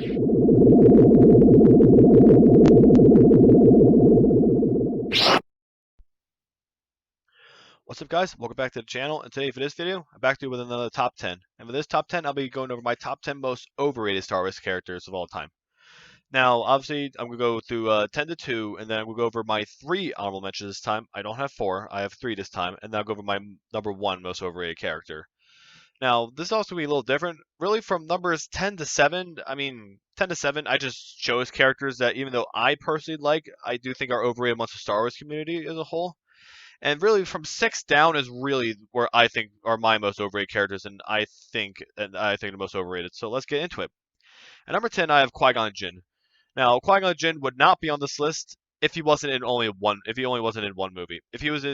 What's up, guys? Welcome back to the channel, and today for this video, I'm back to you with another top 10. And for this top 10, I'll be going over my top 10 most overrated Star Wars characters of all time. Now, obviously, I'm going to go through 10 to 2, and then we'll go over my 3 honorable mentions this time. I don't have 4, I have 3 this time, and then I'll go over my number 1 most overrated character. Now, this is also going to be a little different. Really, from numbers 10 to 7, 10 to 7, I just chose characters that, even though I personally like, I do think are overrated amongst the Star Wars community as a whole. And really, from 6 down is really where I think are my most overrated characters, and I think the most overrated. So let's get into it. At number 10, I have Qui-Gon Jinn. Now, Qui-Gon Jinn would not be on this list if he wasn't in only one. If he only wasn't in one movie. If he was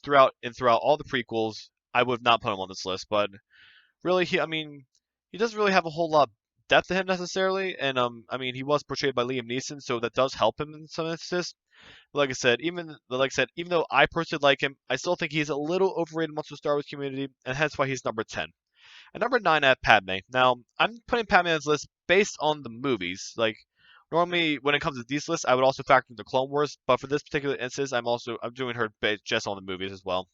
throughout all the prequels, I would not put him on this list. But really, he doesn't really have a whole lot of depth to him necessarily, and he was portrayed by Liam Neeson, so that does help him in some instances. Like I said, even though I personally like him, I still think he's a little overrated amongst the Star Wars community, and hence why he's number 10. At number 9, I have Padme. Now, I'm putting Padme on this list based on the movies. Like, normally when it comes to these lists, I would also factor in the Clone Wars, but for this particular instance, I'm doing her based just on the movies as well.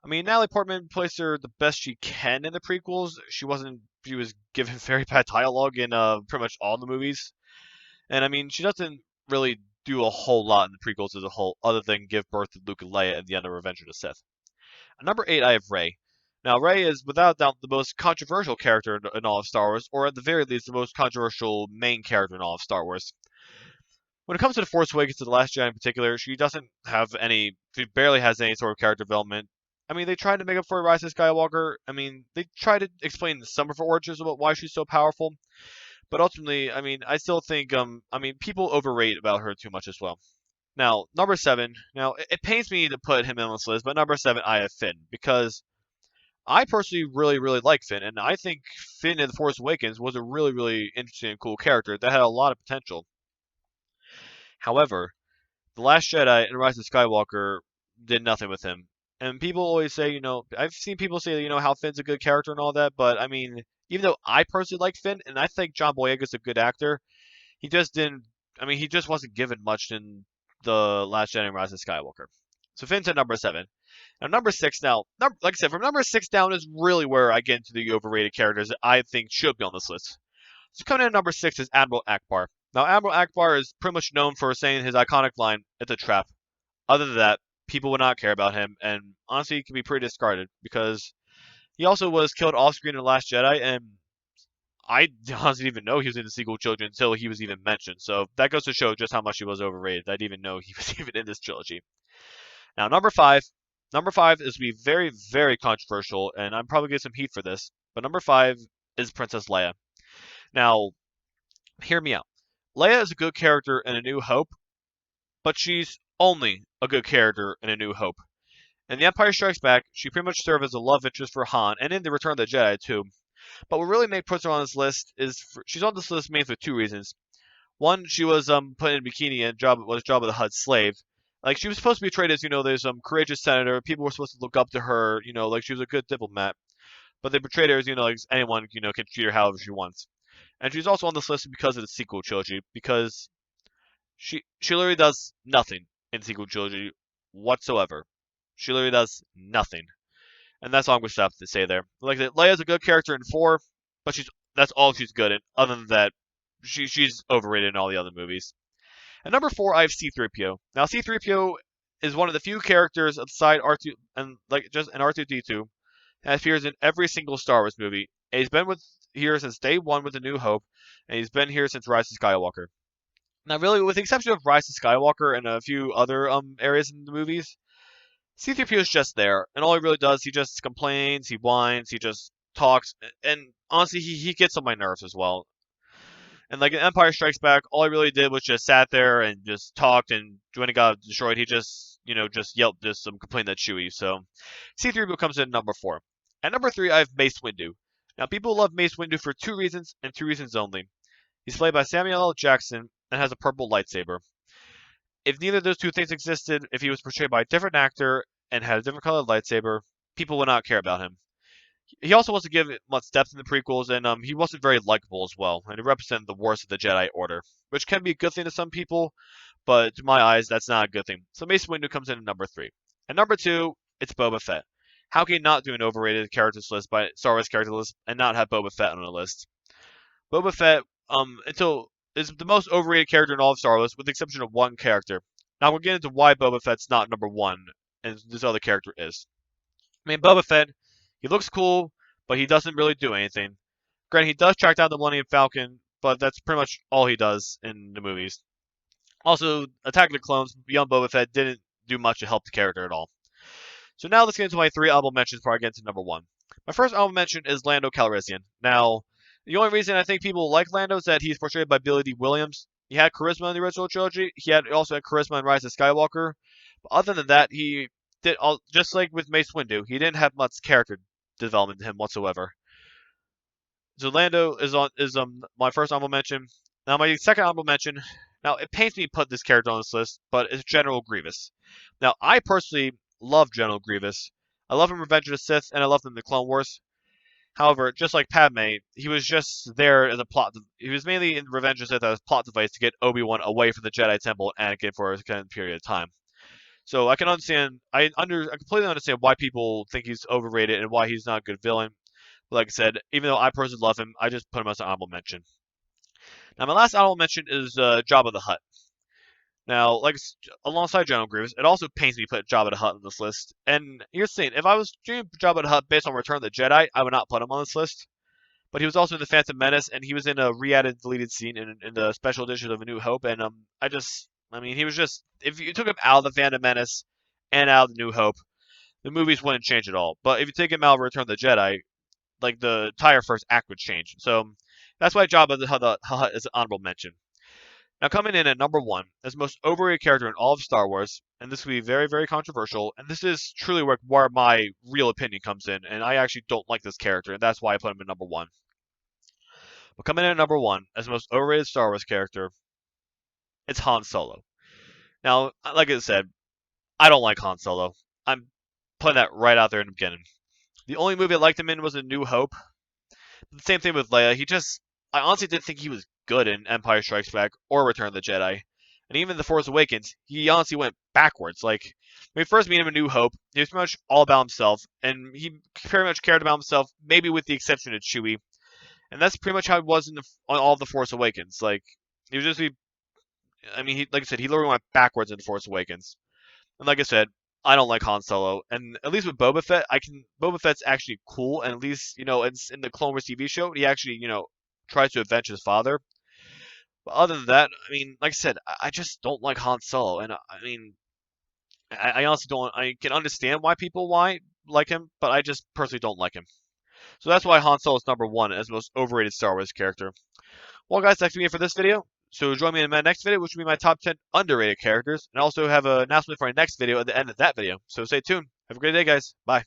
Natalie Portman plays her the best she can in the prequels. She was given very bad dialogue in pretty much all the movies, and she doesn't really do a whole lot in the prequels as a whole, other than give birth to Luke and Leia at the end of Revenge of the Sith. At number 8, I have Rey. Now, Rey is without doubt the most controversial character in all of Star Wars, or at the very least, the most controversial main character in all of Star Wars. When it comes to The Force Awakens and The Last Jedi in particular, she barely has any sort of character development. They tried to make up for Rise of Skywalker. They tried to explain some of her origins about why she's so powerful. But ultimately, I still think, people overrate about her too much as well. Now, number 7. Now, it pains me to put him in this list, but number 7, I have Finn. Because I personally really, really like Finn. And I think Finn in The Force Awakens was a really, really interesting and cool character that had a lot of potential. However, The Last Jedi and Rise of Skywalker did nothing with him. And people always say, I've seen people say, how Finn's a good character and all that, but even though I personally like Finn, and I think John Boyega's a good actor, he just wasn't given much in The Last Jedi and Rise of Skywalker. So Finn's at number 7. Now, number 6 like I said, from number 6 down is really where I get into the overrated characters that I think should be on this list. So coming in at number 6 is Admiral Ackbar. Now, Admiral Ackbar is pretty much known for saying his iconic line, "It's a trap." Other than that, people would not care about him, and honestly, he can be pretty discarded, because he also was killed off-screen in The Last Jedi, and I honestly didn't even know he was in the sequel trilogy until he was even mentioned. So that goes to show just how much he was overrated. I didn't even know he was even in this trilogy. Now, number 5. Number 5 is to be very, very controversial, and I'm probably getting some heat for this, but number 5 is Princess Leia. Now, hear me out. Leia is a good character in A New Hope, but she's only a good character in A New Hope. In The Empire Strikes Back, she pretty much served as a love interest for Han, and in The Return of the Jedi too. But what really puts her on this list is she's on this list mainly for 2 reasons. One, she was put in a bikini and was Jabba the Hutt's slave. Like, she was supposed to be portrayed as, there's some courageous senator. People were supposed to look up to her, like she was a good diplomat. But they portrayed her as, like anyone, can treat her however she wants. And she's also on this list because of the sequel trilogy, because she literally does nothing in the sequel trilogy whatsoever. She literally does nothing. And that's all I'm going to stop to say there. Like, Leia's a good character in 4, but that's all she's good in. Other than that, she's overrated in all the other movies. At number 4, I have C-3PO. Now, C-3PO is one of the few characters outside R2 and R2-D2 that appears in every single Star Wars movie. And he's been here since day 1 with A New Hope, and he's been here since Rise of Skywalker. Now, really, with the exception of Rise of Skywalker and a few other areas in the movies, C-3PO is just there, and all he really does, he just complains, he whines, he just talks, and honestly, he gets on my nerves as well. And like in Empire Strikes Back, all he really did was just sat there and just talked, and when it got destroyed, he just yelped some complaint at Chewie. So C-3PO comes in at number 4. At number 3, I have Mace Windu. Now, people love Mace Windu for 2 reasons, and 2 reasons only. He's played by Samuel L. Jackson and has a purple lightsaber. If neither of those 2 things existed, if he was portrayed by a different actor and had a different colored lightsaber, people would not care about him. He also wasn't given much depth in the prequels, and he wasn't very likable as well, and he represented the worst of the Jedi Order, which can be a good thing to some people, but to my eyes, that's not a good thing. So Mace Windu comes in at number 3. And number 2, it's Boba Fett. How can you not do an overrated characters list by Star Wars character list and not have Boba Fett on the list? Boba Fett, until is the most overrated character in all of Star Wars, with the exception of one character. Now we're getting into why Boba Fett's not number 1, and this other character is. I mean, Boba Fett, he looks cool, but he doesn't really do anything. Granted, he does track down the Millennium Falcon, but that's pretty much all he does in the movies. Also, Attack of the Clones, beyond Boba Fett, didn't do much to help the character at all. So now let's get into my 3 honorable mentions before I get into number 1. My first honorable mention is Lando Calrissian. Now, the only reason I think people like Lando is that he's portrayed by Billy D. Williams. He had charisma in the original trilogy. Also had charisma in Rise of Skywalker. But other than that, he did all just like with Mace Windu. He didn't have much character development to him whatsoever. So Lando is my first honorable mention. Now my second honorable mention. Now it pains me to put this character on this list, but it's General Grievous. Now I personally love General Grievous. I love him in Revenge of the Sith, and I love him in the Clone Wars. However, just like Padme, he was just there as a plot. He was mainly in Revenge of the Sith as a plot device to get Obi-Wan away from the Jedi Temple and Anakin for a extended period of time. So I can understand. I completely understand why people think he's overrated and why he's not a good villain. But like I said, even though I personally love him, I just put him as an honorable mention. Now my last honorable mention is Jabba the Hutt. Now, alongside General Grievous, it also pains me to put Jabba the Hutt on this list. And here's the thing: if I was doing Jabba the Hutt based on Return of the Jedi, I would not put him on this list. But he was also in the Phantom Menace, and he was in a re-added deleted scene in the special edition of A New Hope. And I mean, he was just if you took him out of the Phantom Menace and out of the New Hope, the movies wouldn't change at all. But if you take him out of Return of the Jedi, like the entire first act would change. So that's why Jabba the Hutt is an honorable mention. Now coming in at number 1 as the most overrated character in all of Star Wars, and this will be very, very controversial, and this is truly where my real opinion comes in, and I actually don't like this character, and that's why I put him in number 1. But coming in at number 1 as the most overrated Star Wars character, it's Han Solo. Now, like I said, I don't like Han Solo. I'm putting that right out there in the beginning. The only movie I liked him in was A New Hope. The same thing with Leia. I honestly didn't think he was good in Empire Strikes Back or Return of the Jedi. And even The Force Awakens, he honestly went backwards. Like, when we first meet him in New Hope, he was pretty much all about himself, and he very much cared about himself, maybe with the exception of Chewie. And that's pretty much how he was on all of The Force Awakens. Like, he was just, like I said, he literally went backwards in The Force Awakens. And like I said, I don't like Han Solo, and at least with Boba Fett, Boba Fett's actually cool, and at least it's in the Clone Wars TV show, he actually tries to avenge his father. But other than that, I mean, like I said, I just don't like Han Solo, and I mean, I honestly don't. I can understand why people like him, but I just personally don't like him. So that's why Han Solo is number 1 as the most overrated Star Wars character. Well, guys, that's it for this video. So join me in my next video, which will be my top 10 underrated characters, and I also have an announcement for my next video at the end of that video. So stay tuned. Have a great day, guys. Bye.